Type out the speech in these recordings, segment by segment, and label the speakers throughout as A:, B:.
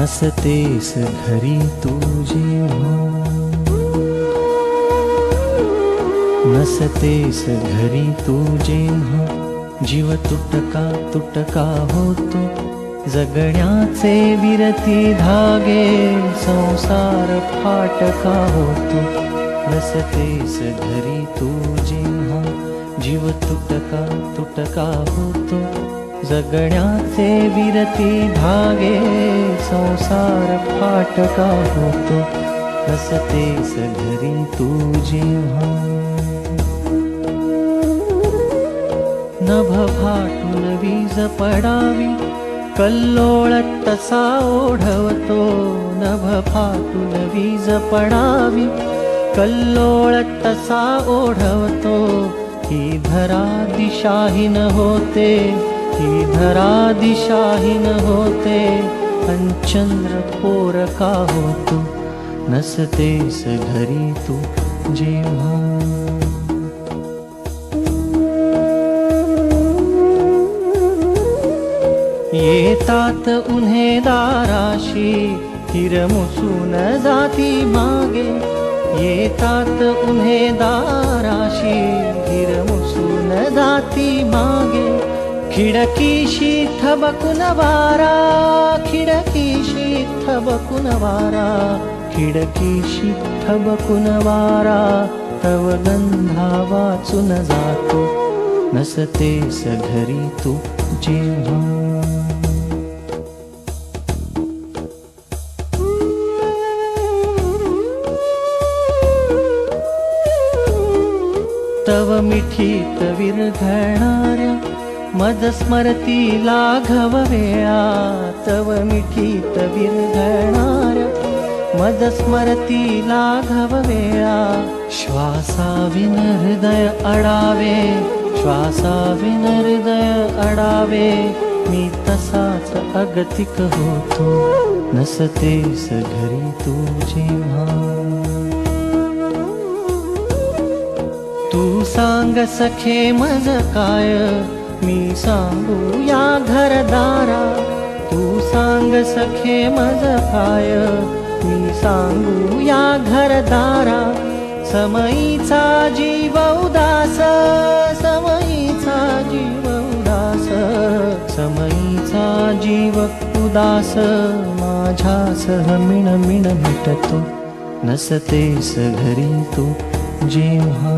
A: नसतेस घरी तू जेव्हा, नसतेस घरी तू जेव्हा, जीव तुटका तुटका होतो, जगण्याचे विरती धागे संसार फाटका होतो. नसतेस घरी तू जेव्हा, जीव तुटका तुटका होतो, जगण्याचे विरती धागे संसार फाटका होतो. नसतेस घरी तू जेव्हा, नभ फाटून वीज पडावी, कल्लोळ तसा ओढवतो. नभ फाटून वीज पडावी, कल्लोळ तसा ओढवतो. ही धरा दिशाहीन होते, ही धरा दिशाहीन होते, अन चंद्र पोरका होतो. नसतेस घरी तू जेव्हा, येतात उन्हे दाराशी, हिरमुसून जाती मागे. येतात उन्हे दाराशी, हिरमुसून जाती मागे. खिडकीशी थबकून वारा, खिडकीशी थबकून वारा, खिडकीशी थबकून वारा, तव गंधा वाचून जातो. नसतेस घरी तू जेव्हा, तव मिठीत विरघळणाऱ्या मदस्मरती लाघव वेळा. तव मिठीत विरघळणाऱ्या मदस्मरती लाघव वेळा. श्वासाविन हृदय अडावे, श्वासाविन हृदय अडावे, मी तसाच अगतिक होतो. नसतेस घरी तू जेव्हा, तू सांग सखे मज काय, मी सांगू या घरदारा. तू सांग सखे मज काय, मी सांगू या घरदारा. समयीचा जीव उदास, समयीचा जीव उदास, समयीचा जीव उदास, माझ्यासह मिणमिण मिटतो. नसतेस घरी तू जेव्हा,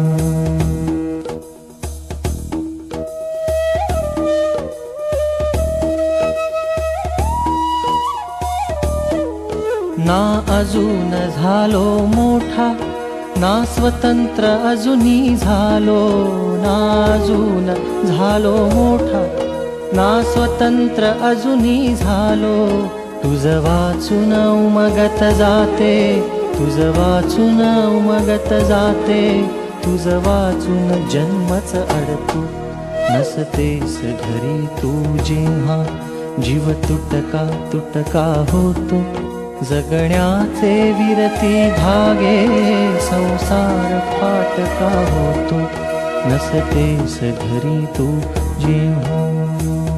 A: ना अजून झालो मोठा, ना स्वतंत्र अजूनी झालो. ना अजून झालो मोठा, ना स्वतंत्र अजूनी झालो. तुझ वाचून उमगत जाते, तुझ वाचून उमगत जाते, तुझ वाचून जन्मच अडतो. नसतेस घरी तू जेव्हा, जीव तुटका तुटका होतो, जगण्याचे विरती धागे संसार फाटका होतो. नसतेस घरी तू जेव्हा.